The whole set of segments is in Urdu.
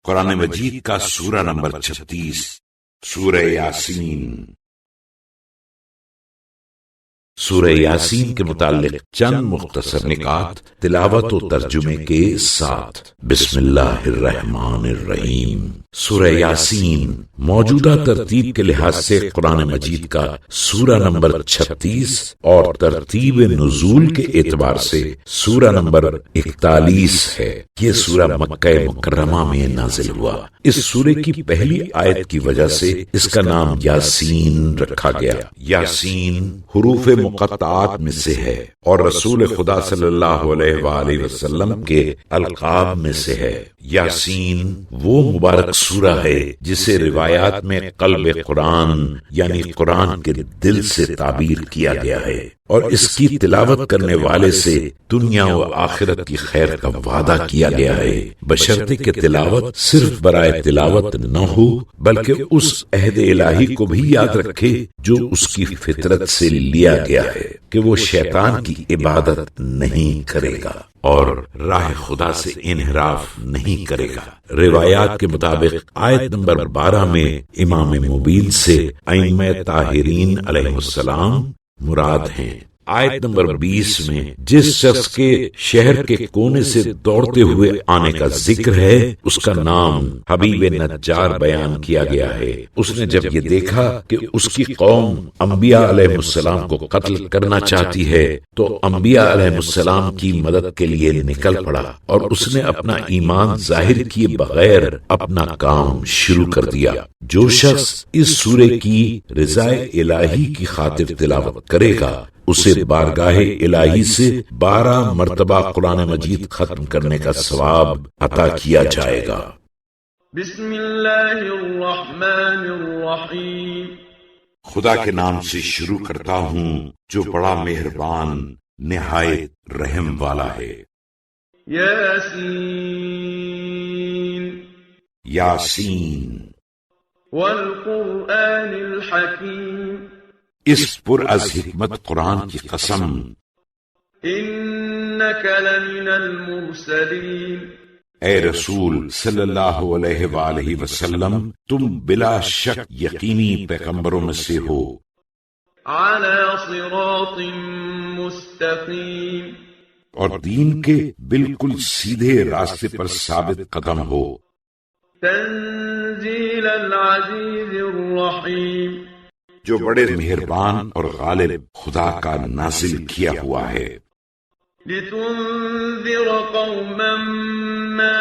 قرآن مجید کا سورہ نمبر 36 سورہ یاسین۔ سورہ یاسین کے متعلق چند مختصر نکات تلاوت و ترجمے کے ساتھ۔ بسم اللہ الرحمن الرحیم۔ سورہ یاسین موجودہ ترتیب کے لحاظ سے قرآن مجید کا سورہ نمبر 36 اور ترتیب نزول کے اعتبار سے سورہ نمبر 41 ہے۔ یہ سورہ مکہ مکرمہ میں نازل ہوا۔ اس سورے کی پہلی آیت کی وجہ سے اس کا نام یاسین رکھا گیا۔ یاسین حروف مقطعات میں سے ہے اور رسول خدا صلی اللہ علیہ وآلہ وسلم کے القاب میں سے ہے۔ یاسین وہ مبارک سورہ ہے جسے روایات میں قلب قرآن یعنی قرآن کے دل سے تعبیر کیا گیا ہے، اور اس کی تلاوت کرنے والے سے دنیا و آخرت کی خیر کا وعدہ کیا گیا ہے، بشرطے کہ تلاوت صرف برائے تلاوت نہ ہو بلکہ اس عہد الہی کو بھی یاد رکھے جو اس کی فطرت سے لیا گیا ہے کہ وہ شیطان کی عبادت نہیں کرے گا اور راہ خدا سے انحراف نہیں کرے گا۔ روایات کے مطابق آیت نمبر 12 میں امام مبین سے ائمہ طاہرین علیہ السلام مراد ہیں۔ آیت نمبر 20 میں جس شخص کے شہر کے کونے سے دوڑتے ہوئے آنے کا ذکر ہے اس کا نام حبیب نجار بیان کیا گیا ہے۔ اس نے جب یہ دیکھا کہ اس کی قوم انبیاء علیہ السلام کو قتل کرنا چاہتی ہے تو انبیاء علیہ السلام کی مدد کے لیے نکل پڑا اور اس نے اپنا ایمان ظاہر کیے بغیر اپنا کام شروع کر دیا۔ جو شخص اس سورے کی رضائے الہی کی خاطر تلاوت کرے گا اسے بارگاہ الہی سے 12 مرتبہ قرآن مجید ختم کرنے کا ثواب عطا کیا جائے گا۔ بسم اللہ الرحمن الرحیم۔ خدا کے نام سے شروع کرتا ہوں جو بڑا مہربان نہایت رحم والا ہے۔ یاسین یاسین والقرآن الحکیم۔ اس پر از حکمت قرآن کی قسم۔ انک لمن المرسلین۔ اے رسول صلی اللہ علیہ وآلہ وسلم تم بلا شک یقینی پیغمبروں میں سے ہو۔ علی صراط مستقیم۔ اور دین کے بالکل سیدھے راستے پر ثابت قدم ہو۔ تنزیل العزیز الرحیم۔ جو بڑے مہربان اور غالب خدا کا نازل کیا ہوا ہے۔ لتنذر قوما ما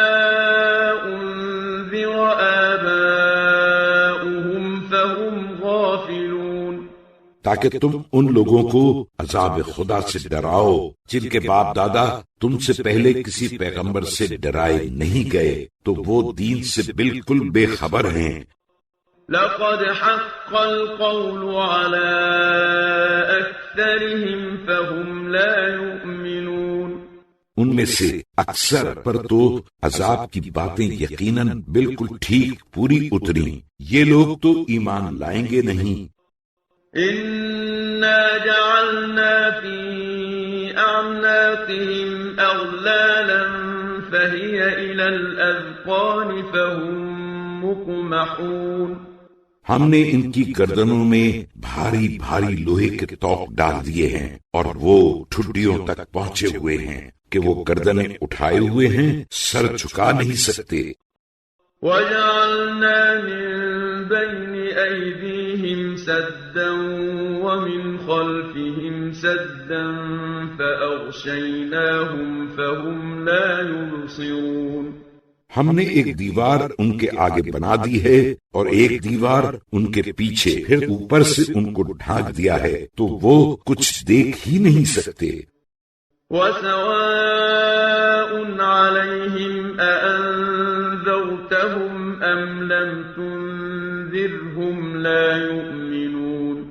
انذر آباؤهم فهم غافلون۔ تاکہ تم ان لوگوں کو عذاب خدا سے ڈراؤ جن کے باپ دادا تم سے پہلے کسی پیغمبر سے ڈرائے نہیں گئے تو وہ دین سے بالکل بے خبر ہیں۔ لقد حق القول على أكثرهم فهم لا يؤمنون۔ ان میں سے اکثر پر تو عذاب کی باتیں یقیناً بالکل ٹھیک پوری اتری، یہ لوگ تو ایمان لائیں گے نہیں۔ إنا جعلنا في أعناقهم أغلالا فهي إلى الأذقان فهم مقمحون۔ ہم نے ان کی گردنوں میں بھاری بھاری لوہے کے طوق ڈال دیے ہیں اور وہ ٹھڈیوں تک پہنچے ہوئے ہیں کہ وہ گردنیں اٹھائے ہوئے ہیں، سر جھکا نہیں سکتے۔ وَجَعَلْنَا مِن بَيْنِ أَيْدِيهِمْ سَدًّا وَمِنْ خَلْفِهِمْ سَدًّا فَأَغْشَيْنَاهُمْ فَهُمْ لَا يُبْصِرُونَ۔ ہم نے ایک دیوار ان کے آگے بنا دی ہے اور ایک دیوار ان کے پیچھے، پھر اوپر سے ان کو ڈھانک دیا ہے تو وہ کچھ دیکھ ہی نہیں سکتے۔ وَسَوَاءٌ عَلَيْهِمْ أَأَنذَرْتَهُمْ أَمْ لَمْ تُنذِرْهُمْ لَا يُؤْمِنُونَ۔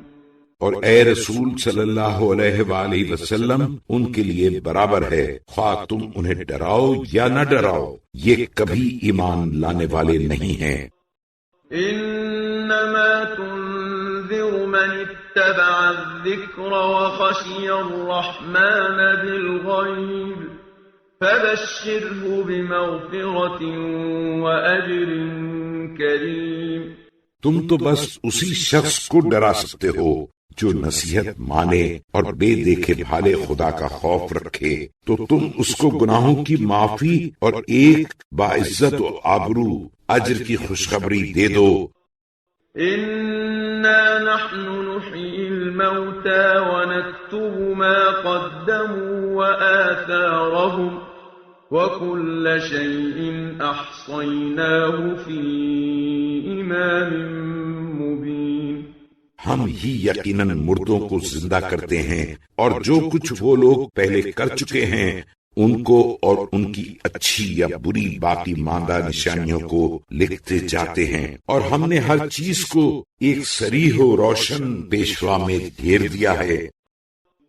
اور اے رسول صلی اللہ علیہ وآلہ وسلم ان کے لیے برابر ہے خواہ تم انہیں ڈراؤ یا نہ ڈراؤ، یہ کبھی ایمان لانے والے نہیں ہیں۔ انما تنذر من اتبع الذکر وخشی الرحمن بالغیب فبشره بمغفرة وأجر كريم. تم تو بس اسی شخص کو ڈرا سکتے ہو جو نصیحت مانے اور بے دیکھے بھالے خدا کا خوف رکھے، تو تم اس کو گناہوں کی معافی اور ایک باعزت و آبرو اجر کی خوشخبری دے دو۔ إنا نحن نحيي الموتى ونكتب ما قدموا وآثارهم وكل شيء أحصيناه في إمام مبين. ہم ہی یقیناً مردوں کو زندہ کرتے ہیں اور جو کچھ وہ لوگ پہلے کر چکے ہیں ان کو اور ان کی اچھی یا بری باقی ماندہ نشانیوں کو لکھتے جاتے ہیں، اور ہم نے ہر چیز کو ایک صریح و روشن پیشوا میں گھیر دیا ہے۔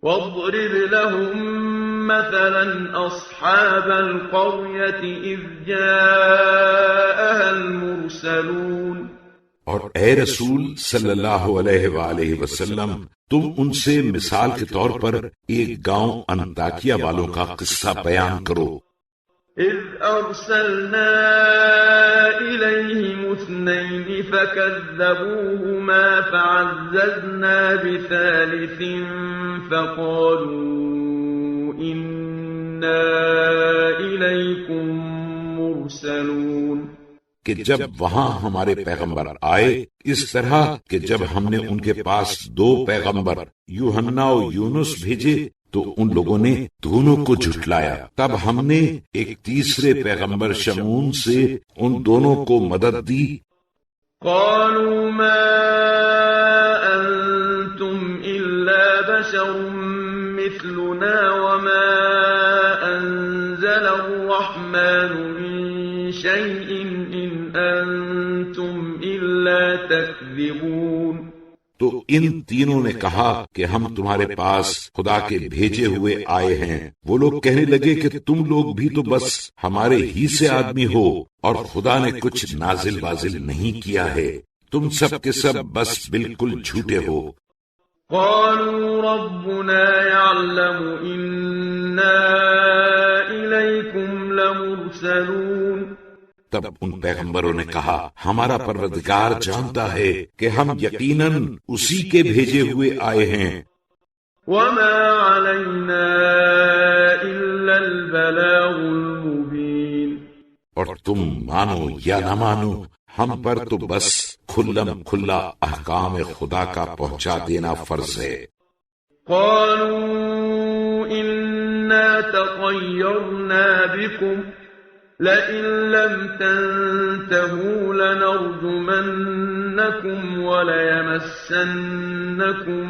واضرب لهم مثلا أصحاب القرية إذ جاءها المرسلون. اور اے رسول صلی اللہ علیہ وآلہ وسلم، تم ان سے مثال کے طور پر ایک گاؤں انطاکیہ والوں کا قصہ بیان کرو۔ اذ ارسلنا الیہم اثنین فکذبوہما فعززنا بثالث فقالوا انا الیکم مرسلون، کہ جب وہاں ہمارے پیغمبر آئے اس طرح کہ جب ہم نے ان کے پاس دو پیغمبر یوحنا و یونس بھیجے تو ان لوگوں نے دونوں کو جھٹلایا، تب ہم نے ایک تیسرے پیغمبر شمعون سے ان دونوں کو مدد دی۔ قالوا ما انتم الا بشر مثلنا وما انزل الرحمن من شيء ان انتم الا تكذبون. تو ان تینوں نے کہا کہ ہم تمہارے پاس خدا کے بھیجے ہوئے آئے ہیں۔ وہ لوگ کہنے لگے کہ تم لوگ بھی تو بس ہمارے ہی سے آدمی ہو اور خدا نے کچھ نازل بازل نہیں کیا ہے، تم سب کے سب بس بالکل جھوٹے ہو۔ قالوا ربنا يعلم إنا إليكم لمرسلون. تب ان پیغمبروں نے کہا ہمارا پروردگار جانتا ہے کہ ہم یقیناً اسی کے بھیجے ہوئے آئے ہیں۔ وما علينا إلا البلاغ المبين. اور تم مانو یا نہ مانو ہم پر تو بس کھلم کھلا احکام خدا کا پہنچا دینا فرض ہے۔ قالوا إنا تطيرنا بكم لئن لم تنتهوا لنرجمنكم وليمسنكم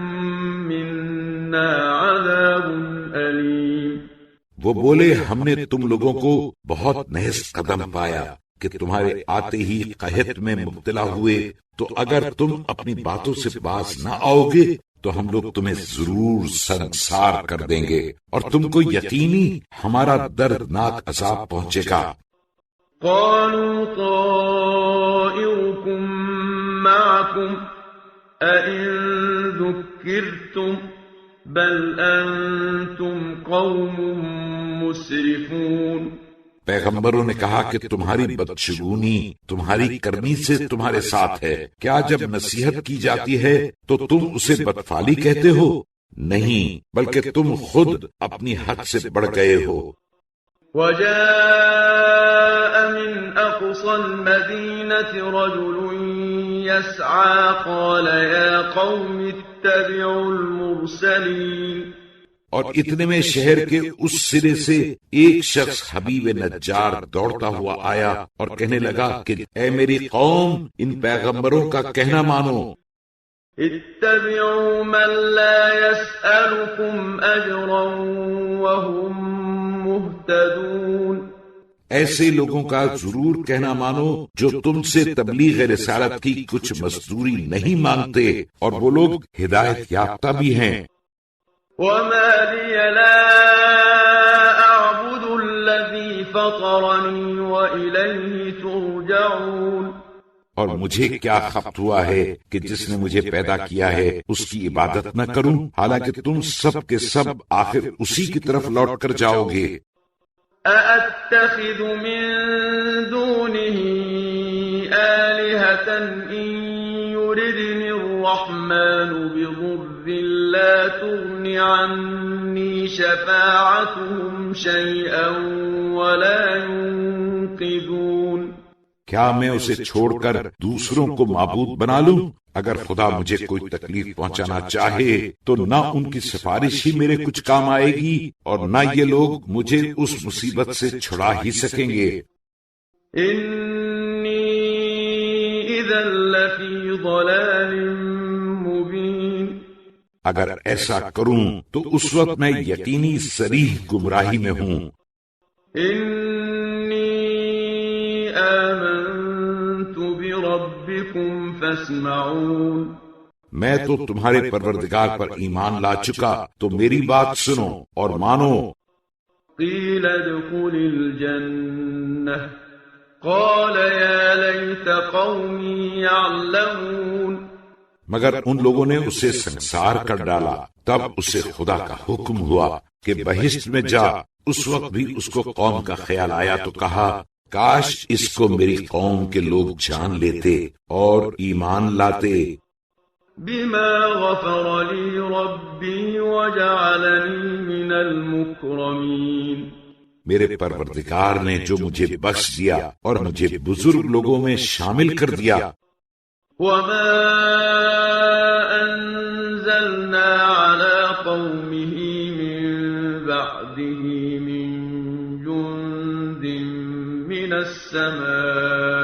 منا عذاب أليم. وہ بولے ہم نے تم لوگوں کو بہت محض قدم پایا کہ تمہارے آتے ہی قحط میں مبتلا ہوئے، تو اگر تم اپنی باتوں سے باز نہ آؤ گے تو ہم لوگ تمہیں ضرور سنسار کر دیں گے اور تم کو یقینی ہمارا دردناک عذاب پہنچے گا۔ قالوا طائركم معكم أئن ذكرتم بل أنتم قوم مسرفون. پیغمبروں نے کہا کہ تمہاری بدشگونی تمہاری کرنی سے تمہارے ساتھ ہے، کیا جب نصیحت کی جاتی ہے تو تم اسے بدفعلی کہتے ہو؟ نہیں، بلکہ تم خود اپنی حد سے بڑھ گئے ہو۔ وجاء من أقصى المدينة رجل يسعى قال يا قوم اتبعوا المرسلين. اور اتنے میں شہر کے اس سرے سے ایک شخص حبیب نجار دوڑتا ہوا آیا اور کہنے لگا کہ اے میری قوم ان پیغمبروں کا کہنا مانو۔ اتبعوا من لا يسألكم أجرا وهم مهتدون. ایسے لوگوں کا ضرور کہنا مانو جو تم سے تبلیغ رسالت کی کچھ مزدوری نہیں مانگتے اور وہ لوگ ہدایت یافتہ بھی ہیں۔ وما لي لا أعبد الذي فطرني وإليه ترجعون. اور مجھے کیا خفت ہوا ہے کہ جس نے مجھے پیدا کیا ہے اس کی عبادت نہ کروں، حالانکہ تم سب کے سب آخر اسی کی طرف لوٹ کر جاؤ گے۔ أأتخذ من دونه آلهة إن يردني الرحمن بضر لا تغن عني شفاعتهم شيئا ولا ينقذون. کیا میں اسے چھوڑ کر دوسروں کو معبود بنا لوں؟ اگر خدا مجھے کوئی تکلیف پہنچانا چاہے تو نہ ان کی سفارش ہی میرے کچھ کام آئے گی اور نہ یہ لوگ مجھے اس مصیبت سے چھڑا ہی سکیں گے. انی اذا لفی ضلال مبین. اگر ایسا کروں تو اس وقت میں یقینی صریح گمراہی میں ہوں. ربکم فاسمعون. میں تو تمہارے پروردگار پر ایمان لا چکا تو میری بات سنو اور مانو. قیل ادخل الجنہ قال یا لیت قومی یعلمون. مگر ان لوگوں نے اسے سنسار کر ڈالا. تب اسے خدا کا حکم ہوا کہ بہشت میں جا. اس وقت بھی اس کو قوم کا خیال آیا تو کہا کاش اس کو میری قوم کے لوگ جان لیتے اور ایمان لاتے. بما غفر لی ربی وجعلنی من المکرمین. میرے پروردگار نے جو مجھے بخش دیا اور مجھے بزرگ لوگوں میں شامل کر دیا. وما انزلنا على قومه من بعده من جند من السماء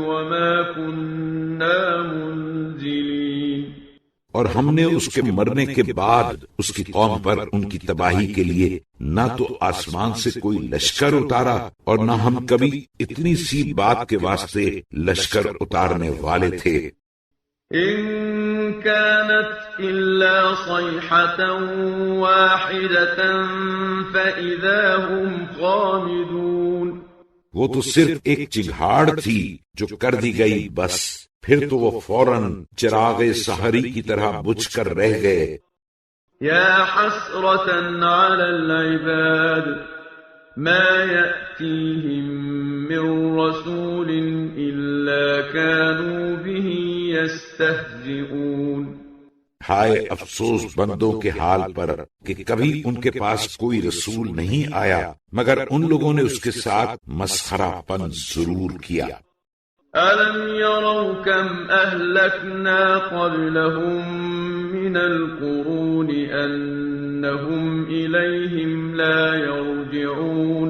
وما كنا منزلين. اور ہم نے اس کے مرنے کے بعد اس کی قوم پر ان کی تباہی کے لیے نہ تو آسمان سے کوئی لشکر اتارا اور نہ ہم کبھی اتنی سی بات کے واسطے لشکر اتارنے والے تھے. ان كانت الا صيحة واحدة فإذا هم خامدون. وہ تو صرف ایک چنگھاڑ تھی جو کر دی گئی بس، پھر تو وہ فوراً چراغ سحری کی طرح بجھ کر رہ گئے. یا حسرة على العباد ما يأتيهم من رسول إلا كانوا به يستهزئون. ہائے افسوس بندوں کے حال پر کہ کبھی ان کے پاس کوئی رسول نہیں آیا مگر ان لوگوں نے اس کے ساتھ مسخرہ پن ضرور کیا. أَلَمْ يَرَوْا كَمْ أَهْلَكْنَا قَبْلَهُمْ مِنَ الْقُرُونِ أَنَّهُمْ إِلَيْهِمْ لَا يَرْجِعُونَ.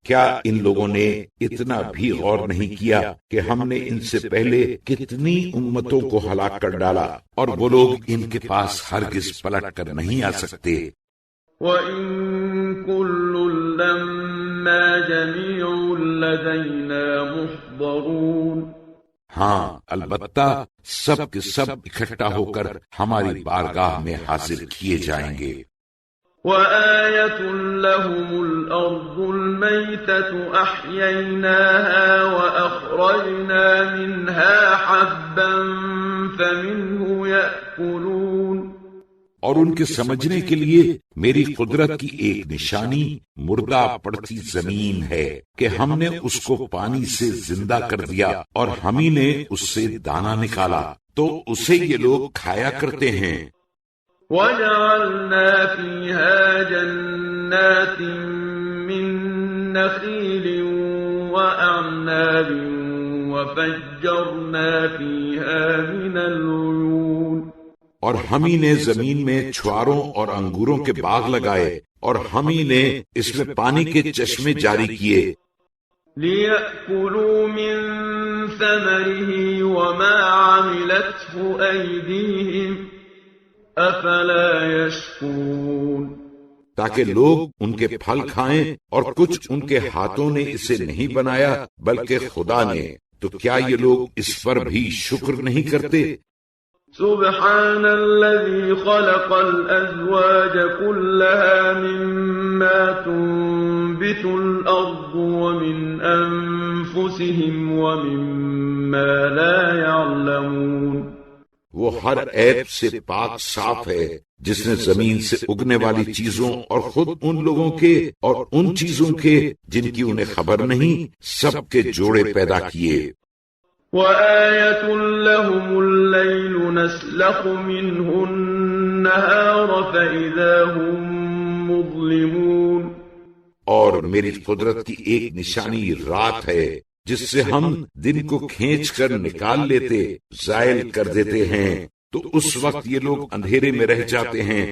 کیا ان لوگوں نے اتنا بھی غور نہیں کیا کہ ہم نے ان سے پہلے کتنی امتوں کو ہلاک کر ڈالا اور وہ لوگ ان کے پاس ہرگز پلٹ کر نہیں آ سکتے. وَإِن كُلٌّ لَمَّا جَمِيعٌ لَدَيْنَا مُحْضَرُونَ. ہاں البتہ سب کے سب اکٹھا ہو کر ہماری بارگاہ میں حاضر کیے جائیں گے. وَآيَةٌ لَهُمُ الْأَرْضُ الْمَيْتَةُ أَحْيَيْنَاهَا وَأَخْرَجْنَا مِنْهَا حَبًّا فَمِنْهُ يَأْكُلُونَ. اور ان کے سمجھنے کے لیے میری قدرت کی ایک نشانی مردہ پڑتی زمین ہے کہ ہم نے اس کو پانی سے زندہ کر دیا اور ہم ہی نے اس سے دانہ نکالا تو اسے یہ لوگ کھایا کرتے ہیں. وَجَعَلْنَا فِيهَا جَنَّاتٍ مِّن نَخِيلٍ وَأَعْنَابٍ وَفَجَّرْنَا فِيهَا مِنَ الْعُيُونِ. اور ہم ہی نے زمین میں چھواروں اور انگوروں کے باغ لگائے اور ہم ہی نے اس میں پانی کے چشمے جاری کیے. لِيَأْكُلُوا مِن ثَمَرِهِ وَمَا عَمِلَتْهُ أَيْدِيهِمْ افلا يشکرون. تاکہ لوگ ان کے پھل کھائیں اور کچھ ان کے ہاتھوں نے اسے نہیں بنایا بلکہ خدا نے، تو کیا یہ لوگ اس پر بھی شکر نہیں کرتے؟ سبحان الذي خلق الأزواج كلها مما تنبت الأرض ومن أنفسهم ومما لا يعلمون. وہ ہر عیب سے پاک صاف ہے جس نے زمین سے اگنے والی چیزوں اور خود ان لوگوں کے اور ان چیزوں کے جن کی انہیں خبر نہیں سب کے جوڑے پیدا کیے۔ وَآيَةٌ لَهُمُ اللَّيْلُ نَسْلَخُ مِنْهُ النَّهَارَ فَإِذَا هُمْ مُظْلِمُونَ، اور میری قدرت کی ایک نشانی رات ہے جس سے ہم دن کو کھینچ کر نکال لیتے زائل کر دیتے ہیں، تو اس وقت یہ لوگ اندھیرے میں رہ جاتے ہیں۔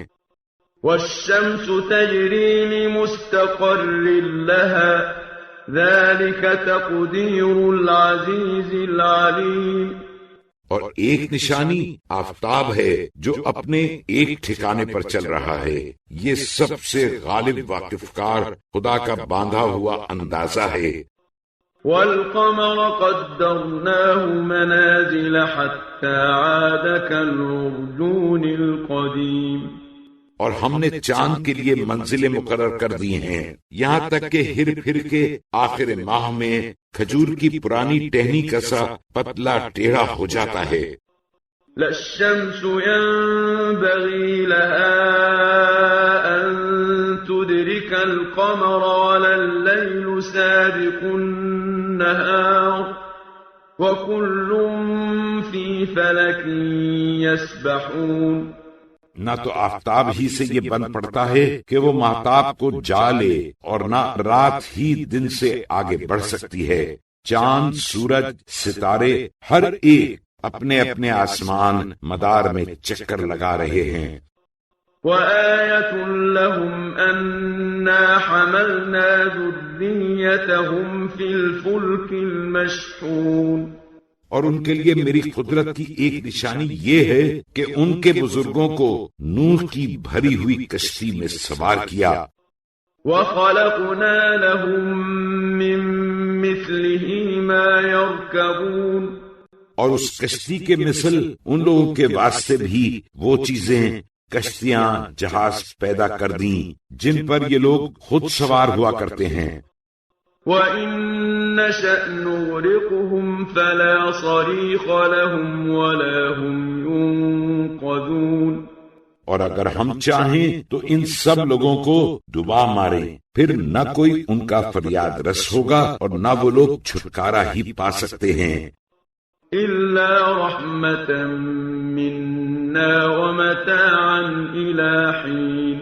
وَالشَّمْسُ تَجْرِي لِمُسْتَقَرٍّ لَهَا ذَلِكَ تَقْدِيرُ الْعَزِيزِ الْعَلِيمِ، اور ایک نشانی آفتاب ہے جو اپنے ایک ٹھکانے پر چل رہا ہے، یہ سب سے غالب واقف کار خدا کا باندھا ہوا اندازہ ہے۔ وَالْقَمَرَ قَدَّرْنَاهُ مَنَازِلَ حَتَّى عَادَ كَالْعُرْجُونِ الْقَدِيمِ، اور ہم نے چاند کے لیے منزلیں مقرر کر دی ہیں یہاں تک کہ ہر پھر کے آخر ماہ میں کھجور کی پرانی ٹہنی کا سا پتلا ٹیڑھا ہو جاتا ہے۔ لَا الشَّمْسُ يَنبَغِي لَهَا أَن تُدْرِكَ الْقَمَرَ وَلَا اللَّيْلُ سَابِقُ النَّهَارِ وَكُلٌّ فِي فَلَكٍ يَسْبَحُونَ، نہ تو آفتاب ہی سے یہ بن پڑتا ہے کہ وہ ماہتاب کو جا لے، اور نہ رات ہی دن سے آگے بڑھ سکتی ہے۔ چاند، سورج، ستارے ہر ایک اپنے اپنے آسمان مدار میں چکر لگا رہے ہیں۔ وَآيَةٌ لَهُمْ أَنَّا حَمَلْنَا ذُرِّيَّتَهُمْ فِي الْفُلْكِ الْمَشْحُونِ، اور ان کے لیے میری قدرت کی ایک نشانی یہ ہے کہ ان کے بزرگوں کو نوح کی بھری ہوئی کشتی میں سوار کیا۔ وَخَلَقْنَا لَهُم مِّن مِّثْلِهِ مَا يَرْكَبُونَ، اور اس کشتی کے مثل ان لوگوں کے واسطے بھی وہ چیزیں کشتیاں جہاز پیدا کر دیں جن پر یہ لوگ خود سوار ہوا کرتے ہیں۔ وَإِن نَّشَأْ نُغْرِقْهُمْ فَلَا صَرِيخَ لَهُمْ وَلَا هُمْ يُنقَذُونَ، اور اگر ہم چاہیں تو ان سب لوگوں کو ڈبا ماریں، پھر نہ کوئی ان کا فریاد رس ہوگا اور نہ وہ لوگ چھٹکارا ہی پا سکتے ہیں۔ إِلَّا رَحْمَةً مِّنَّا وَمَتَاعًا إِلَىٰ حِينٍ،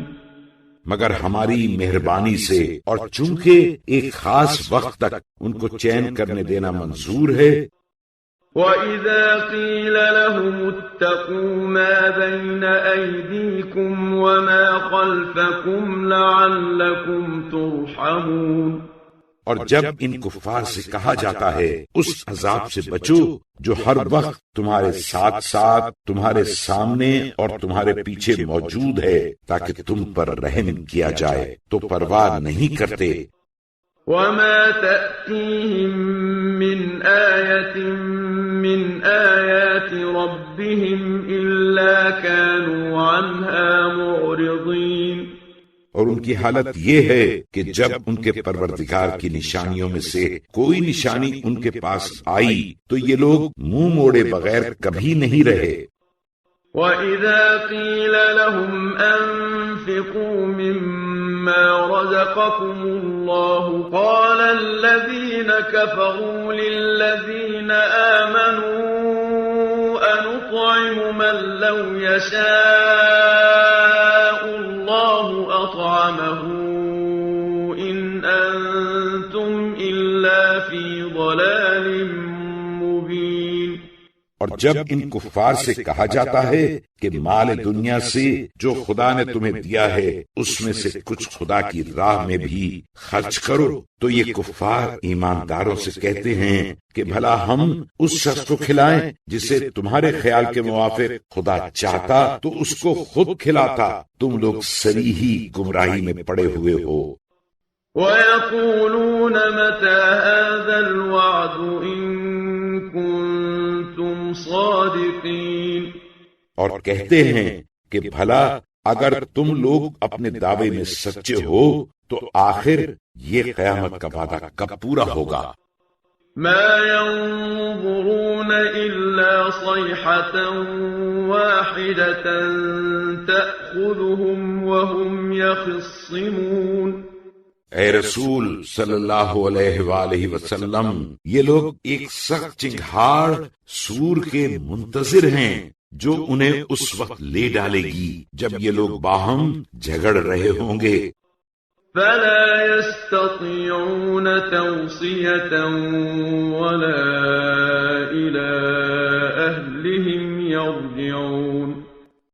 مگر ہماری مہربانی سے، اور چونکہ ایک خاص وقت تک ان کو چین کرنے دینا منظور ہے۔ وَإِذَا قِيلَ لَهُمُ اتَّقُوا مَا بَيْنَ أَيْدِيكُمْ وَمَا خَلْفَكُمْ لَعَلَّكُمْ تُرْحَمُونَ، اور جب ان کفار سے کہا جاتا ہے اس عذاب سے بچو جو ہر وقت تمہارے ساتھ ساتھ، تمہارے سامنے اور تمہارے پیچھے موجود ہے تاکہ تم پر رحم کیا جائے، تو پرواہ نہیں کرتے۔ وَمَا تَأْتِيهِم مِّنْ آيَةٍ مِّنْ آيَاتِ رَبِّهِمْ إِلَّا كَانُوا عَنْهَا مُعْرِضِينَ، اور ان کی حالت یہ ہے کہ جب ان کے پروردگار کی نشانیوں میں سے کوئی نشانی ان کے پاس آئی تو یہ لوگ منہ موڑے بغیر کبھی نہیں رہے۔ وَإِذَا قِيلَ لَهُمْ أَنفِقُوا مِمَّا رَزَقَكُمُ اللَّهُ قَالَ الَّذِينَ كَفَرُوا لِلَّذِينَ آمَنُوا أَنُطْعِمُ مَن لَّوْ يَشَاءُ اللَّهُ أَطْعَمَهُ إِنْ أَنتُمْ إِلَّا فِي ضَلَالٍ مُّبِينٍ، اور جب ان کفار سے کہا جاتا ہے کہ مال دنیا سے جو خدا نے تمہیں دیا ہے اس میں سے کچھ خدا کی راہ میں بھی خرچ کرو، تو یہ کفار ایمانداروں سے کہتے ہیں کہ بھلا ہم اس شخص کو کھلائیں جسے تمہارے خیال کے موافق خدا چاہتا تو اس کو خود کھلاتا، تم لوگ صریحی گمراہی میں پڑے ہوئے ہو۔ وَيَقُولُونَ مَتَى هَذَا الْوَعْدُ إِن كُنتُمْ صَادِقِينَ، اور کہتے ہیں کہ بھلا اگر تم لوگ اپنے دعوے میں سچے ہو تو آخر یہ قیامت کا وعدہ کب پورا ہوگا؟ ما ينظرون إلا صيحة واحدة تأخذهم وهم يخصمون. اے رسول صلی اللہ علیہ وآلہ وسلم، یہ لوگ ایک سخت چنگھاڑ سور کے منتظر ہیں جو انہیں اس وقت لے ڈالے گی جب یہ لوگ باہم جھگڑ رہے ہوں گے. فلا يستطيعون توصية ولا إلى أهلهم يرجعون.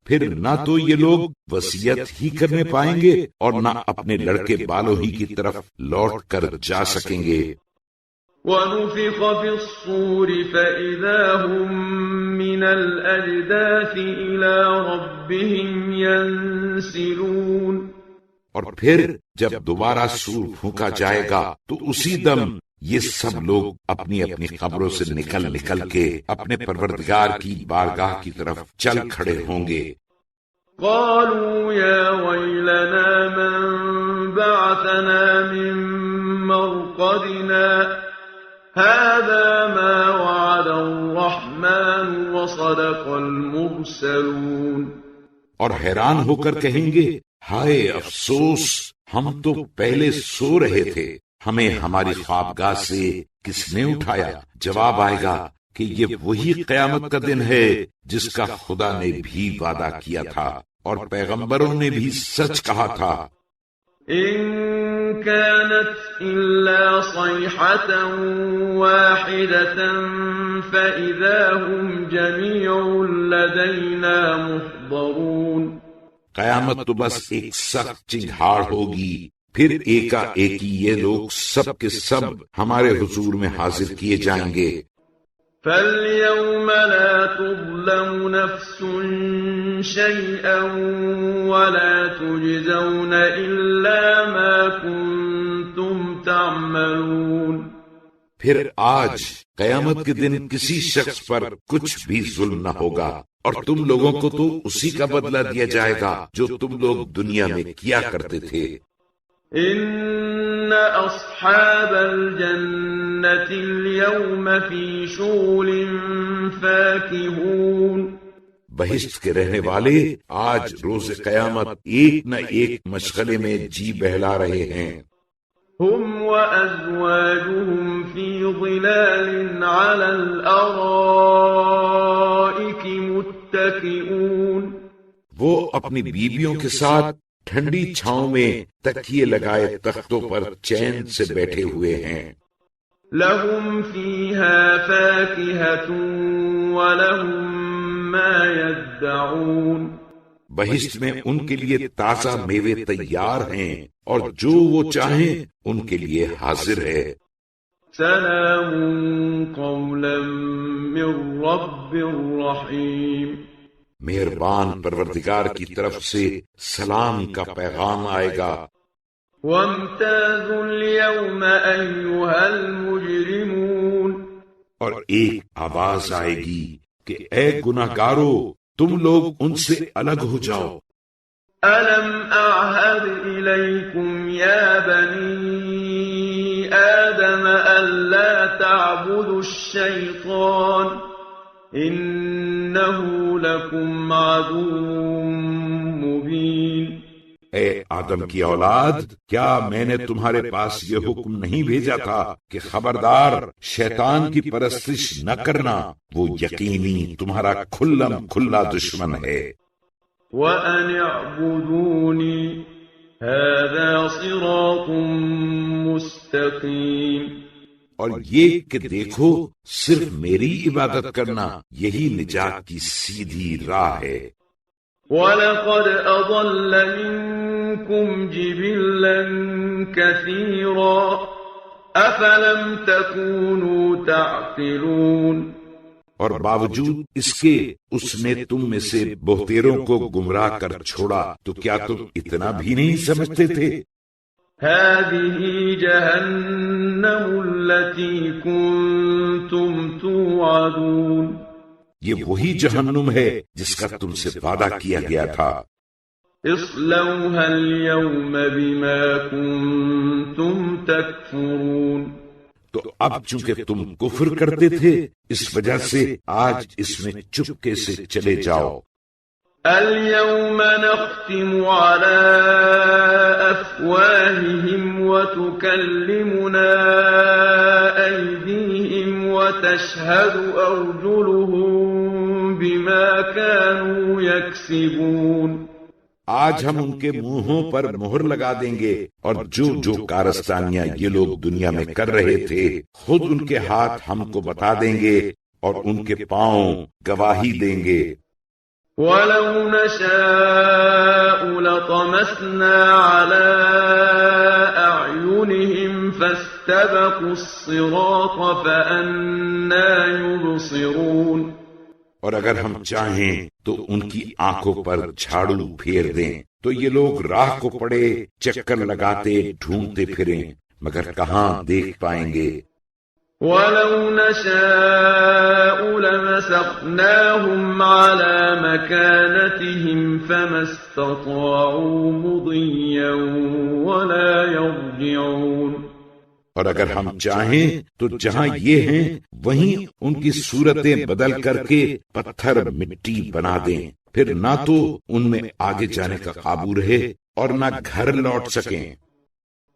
پھر نہ تو یہ لوگ وصیت ہی کرنے پائیں گے اور نہ اپنے لڑکے بالوں ہی کی طرف لوٹ کر جا سکیں گے. وَنُفِخَ فِي الصُّورِ فَإِذَا هُم مِّنَ الْأَجْدَاثِ إِلَى رَبِّهِمْ يَنسِلُونَ. اور پھر جب دوبارہ سور پھونکا جائے گا تو اسی دم یہ سب لوگ اپنی اپنی قبروں سے نکل کے اپنے پروردگار کی بارگاہ کی طرف چل کھڑے ہوں گے. قالوا يا ويلنا من بعثنا من مرقدنا هذا ما وعد الرحمن وصدق المرسلون. اور حیران ہو کر کہیں گے، ہائے افسوس، ہم تو پہلے سو رہے تھے، ہمیں ہماری خوابگاہ سے کس نے اٹھایا؟ جواب آئے گا کہ یہ وہی قیامت کا دن ہے جس کا خدا نے بھی وعدہ کیا تھا اور پیغمبروں نے بھی سچ کہا تھا. ان كانت الا صيحة واحدة فاذا هم جميع لدينا محضرون. قیامت تو بس ایک سخت چنگھاڑ ہوگی، پھر ایکا ایکی یہ لوگ سب کے سب ہمارے حضور میں حاضر کیے جائیں گے. فَالْيَوْمَ لَا تُظْلَمُ نَفْسٌ شَيْئًا وَلَا تُجْزَوْنَ إِلَّا مَا كُنتُمْ تَعْمَلُونَ. پھر آج قیامت کے دن کسی شخص پر کچھ بھی ظلم نہ ہوگا اور تم لوگوں کو تو اسی کا بدلہ دیا جائے گا جو تم لوگ دنیا میں کیا کرتے تھے. ان اصحاب الجنة اليوم في شغل فاكهون. بہشت کے رہنے والے آج روز قیامت ایک نہ ایک مشغلے میں جی بہلا رہے ہیں. هم وأزواجهم في ظلال على الأرائك متكئون. وہ اپنی بیویوں کے ساتھ ٹھنڈی چھاؤں میں تکیے لگائے تختوں پر چین سے بیٹھے ہوئے ہیں. لهم فيها فاكهة ولهم ما يدعون. بہشت میں ان کے لیے تازہ میوے تیار ہیں اور جو وہ چاہیں ان کے لیے حاضر ہے. سلام قولا من رب رحیم. مہربان پروردگار کی طرف سے سلام کا پیغام آئے گا. وامتازوا اليوم أيها المجرمون. اور ایک آواز آئے گی کہ اے گناہگارو، تم لوگ ان سے الگ ہو جاؤ. ألم أعهد إليكم يا بني آدم ألا تعبدوا الشيطان إنه لكم عدو مبين. اے آدم کی اولاد، کیا میں نے تمہارے پاس یہ حکم نہیں بھیجا تھا کہ خبردار شیطان کی پرستش نہ کرنا، وہ یقینی تمہارا کھلم کھلا دشمن ہے. وَأَنِ اعْبُدُونِي هَذَا صِرَاطٌ مُسْتَقِيمٌ. اور یہ کہ دیکھو، صرف میری عبادت کرنا یہی نجات کی سیدھی راہ ہے. وَلَقَدْ أَضَلَّ مِنكُمْ جِبِلًّا كَثِيرًا أَفَلَمْ تَكُونُوا تَعْقِلُونَ. اور باوجود اس کے اس نے تم میں سے بہتیروں کو گمراہ کر چھوڑا تو کیا تم اتنا بھی نہیں سمجھتے تھے؟ هذه جهنم التي كنتم توعدون. یہ وہی جہنم ہے جس کا تم سے وعدہ کیا گیا تھا. اصلوها اليوم بما كنتم تكفرون. تو اب چونکہ تم کفر کرتے تھے اس وجہ سے آج اس میں چپکے سے چلے جاؤ۔ اليوم نختم على أفواههم وتكلمنا أيديهم وتشهد أرجلهم بما كانوا يكسبون۔ آج ہم ان کے منہوں پر مہر لگا دیں گے اور جو جو کارستانیاں یہ لوگ دنیا میں کر رہے تھے خود ان کے ہاتھ ہم کو بتا دیں گے اور ان کے پاؤں گواہی دیں گے۔ وَلَوْ نَشَاءُ لَطَمَسْنَا عَلَىٰ أَعْيُنِهِمْ فَاسْتَبَقُوا الصِّرَاطَ فَأَنَّىٰ يُبْصِرُونَ۔ اور اگر ہم چاہیں تو ان کی آنکھوں پر جھاڑو پھیر دیں تو یہ لوگ راہ کو پڑے چکر لگاتے ڈھونڈتے پھریں مگر کہاں دیکھ پائیں گے۔ وَلَوْ نَشَاءُ لَمَسَخْنَاهُمْ عَلَىٰ مَكَانَتِهِمْ فَمَا اسْتَطَاعُوا مُضِيًّا وَلَا يَرْجِعُونَ۔ اور اگر ہم چاہیں تو جہاں یہ ہیں وہیں ان کی صورتیں بدل کر کے پتھر مٹی بنا دیں، پھر نہ تو ان میں آگے جانے کا قابو رہے اور نہ گھر لوٹ سکیں۔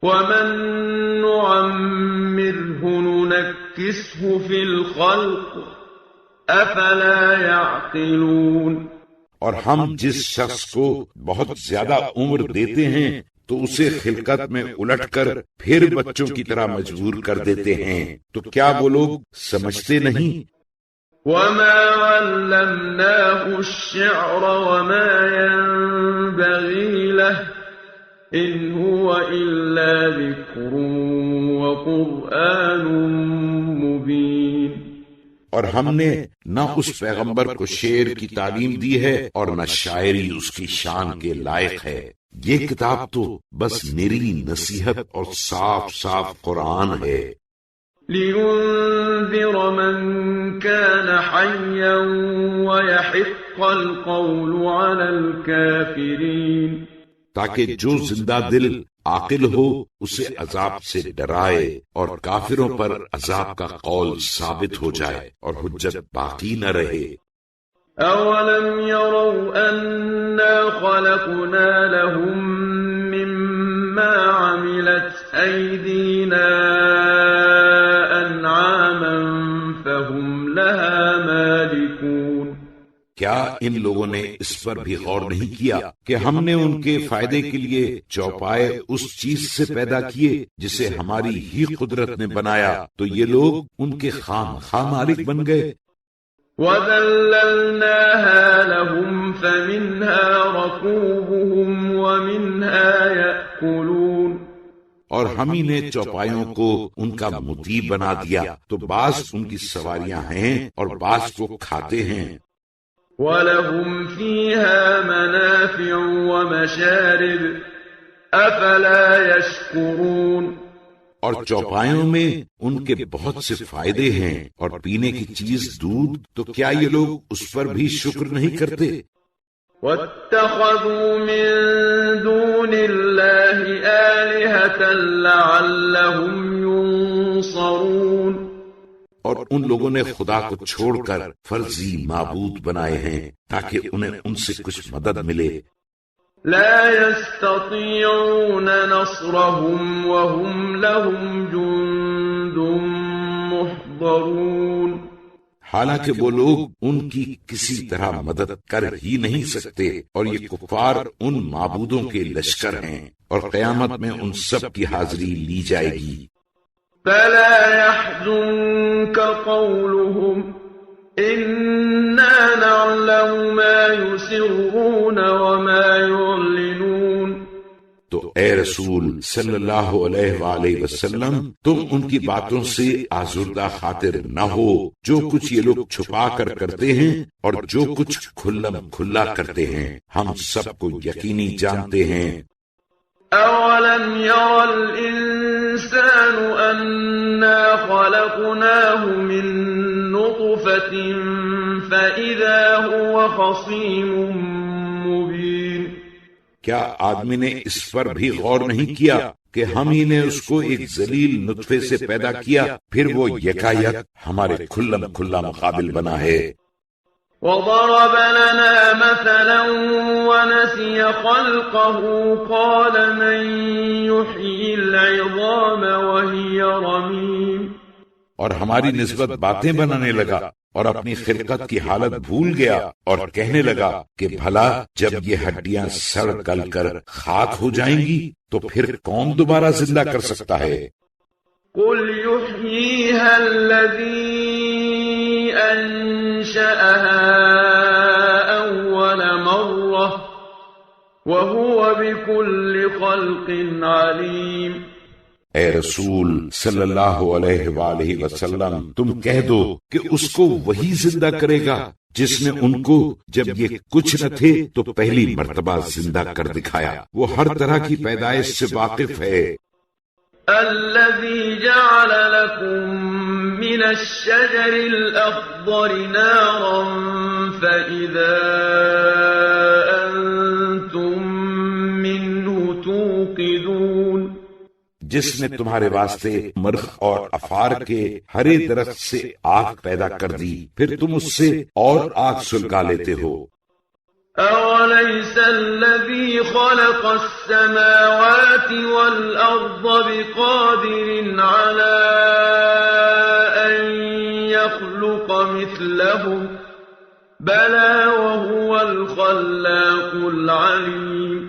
وَمَن نُعَمِّرْهُ نُنَكِّسْهُ فِي الْخَلْقِ أَفَلَا يَعْقِلُونَ۔ اور ہم جس شخص کو بہت زیادہ عمر دیتے ہیں تو اسے خلقت میں الٹ کر پھر بچوں کی طرح مجبور کر دیتے ہیں، تو کیا وہ لوگ سمجھتے نہیں؟ وَمَا عَلَّمْنَاهُ الشِّعْرَ وَمَا يَنبَغِي لَهُ إِنْ هُوَ إِلَّا ذِكْرٌ وَقُرْآنٌ مُبِينٌ۔ اور ہم نے نہ اس پیغمبر کو شعر کی تعلیم دی ہے اور نہ شاعری اس کی شان کے لائق ہے، یہ کتاب تو بس میری نصیحت اور صاف صاف قرآن ہے۔ لِيُنذِرَ مَن كَانَ حَيًّا وَيَحِقَّ الْقَوْلُ عَلَى الْكَافِرِينَ، تاکہ جو زندہ دل عاقل ہو اسے عذاب سے ڈرائے اور کافروں پر عذاب کا قول ثابت ہو جائے اور حجت باقی نہ رہے۔ أَوَلَمْ يَرَوْا أَنَّا خَلَقْنَا لَهُم مِّمَّا عَمِلَتْ أَيْدِينَا أَنْعَامًا فَهُمْ لَهَا مَالِكُونَ۔ کیا ان لوگوں نے اس پر بھی غور نہیں کیا کہ ہم نے ان کے فائدے کے لیے چوپائے اس چیز سے پیدا کیے جسے ہماری ہی قدرت نے بنایا، تو یہ لوگ ان کے خام مالک بن گئے۔ وَذَلَّلْنَاهَا لَهُمْ فَمِنْهَا رَكُوبُهُمْ وَمِنْهَا يَأْكُلُونَ۔ اور ہم ہی نے چوپایوں کو ان کا مطیع بنا دیا تو بعض ان کی سواریاں ہیں اور بعض کو کھاتے ہیں۔ وَلَهُمْ فِيهَا مَنَافِعُ وَمَشَارِبُ أَفَلَا يَشْكُرُونَ۔ اور چوپایوں میں ان کے بہت سے فائدے ہیں اور پینے کی چیز دودھ، تو کیا یہ لوگ اس پر بھی شکر نہیں کرتے؟ وَاتَّخَذُوا مِن دُونِ اللَّهِ آلِهَةً لَعَلَّهُمْ يُنصَرُونَ۔ اور ان لوگوں نے خدا کو چھوڑ کر فرضی معبود بنائے ہیں تاکہ انہیں ان سے کچھ مدد ملے۔ لا يستطيعون نصرهم وهم لهم جند محضرون۔ حالانکہ وہ لوگ ان کی کسی طرح مدد کر ہی نہیں سکتے، اور یہ کفار ان معبودوں کے لشکر ہیں، اور قیامت میں ان سب کی حاضری لی جائے گی۔ فلا يحزنك قولهم إنا نعلم ما يسرون وما يعلنون۔ تو اے رسول صلی اللہ علیہ وآلہ وسلم، تم ان کی باتوں سے آزردہ خاطر نہ ہو، جو کچھ یہ لوگ چھپا کر کرتے ہیں اور جو کچھ کھلم کھلا کرتے ہیں، ہم سب کو یقینی جانتے ہیں۔ أَوَلَمْ يَرَ الْإِنسَانُ أَنَّا خَلَقْنَاهُ مِن نُّطْفَةٍ فَإِذَا هُوَ خَصِيمٌ مُّبِينٌ۔ کیا آدمی نے اس پر بھی غور نہیں کیا کہ ہم ہی نے اس کو ایک ذلیل نطفے سے پیدا کیا، پھر وہ یکایک ہمارے کھلم کھلا مقابل بنا ہے۔ وضرب لنا مثلا ونسي خلقه قال من يحيي العظام وهي رميم، اور ہماری نسبت باتیں بنانے لگا اور اپنی خلقت کی حالت بھول گیا اور کہنے لگا کہ بھلا جب یہ ہڈیاں سڑ گل کر خاک ہو جائیں گی تو پھر کون دوبارہ زندہ کر سکتا ہے؟ قل يحييها الذي أنشأها أول مرة وهو بكل خلق عليم۔ اے رسول صلی اللہ علیہ وآلہ وسلم، تم کہہ دو کہ اس کو وہی زندہ کرے گا جس نے ان کو جب یہ کچھ نہ تھے تو پہلی مرتبہ زندہ کر دکھایا، وہ ہر طرح کی پیدائش سے واقف ہے۔ الذي جعل لكم من الشجر الأخضر نارا فإذا أنتم منه توقدون، جس نے تمہارے واسطے مرخ اور افار کے ہرے درخت سے آگ پیدا کر دی، پھر تم اس سے اور آگ سلگا لیتے ہو۔ أوليس الذي خلق السماوات والأرض بقادر على أن يخلق مثلهم بلى وهو الخلاق العليم۔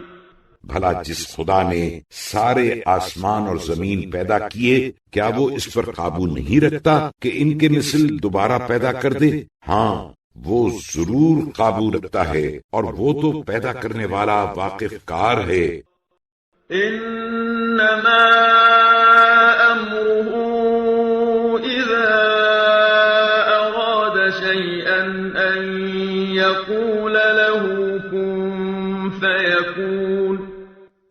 بھلا جس خدا نے سارے آسمان اور زمین پیدا کیے، کیا وہ اس پر قابو نہیں رکھتا کہ ان کے مثل دوبارہ پیدا کر دے؟ ہاں، وہ ضرور قابو رکھتا ہے، اور وہ تو پیدا کرنے والا واقف کار ہے۔ انما امره اذا اراد شيئا ان يقول له كن فيكون،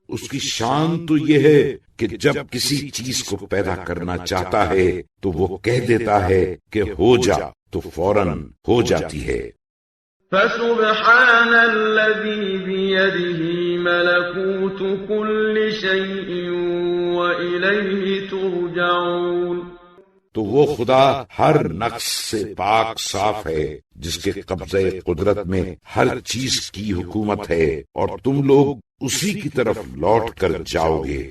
اس کی شان تو یہ ہے کہ جب کسی چیز کو پیدا کرنا چاہتا ہے تو وہ کہہ دیتا ہے کہ ہو جا، تو فوراً ہو جاتی ہے۔ فسبحان الذي بيده ملكوت كل شيء وإليه ترجعون، تو وہ خدا ہر نقص سے پاک صاف ہے، جس کے قبضے قدرت میں ہر چیز کی حکومت ہے، اور تم لوگ اسی کی طرف لوٹ کر جاؤ گے۔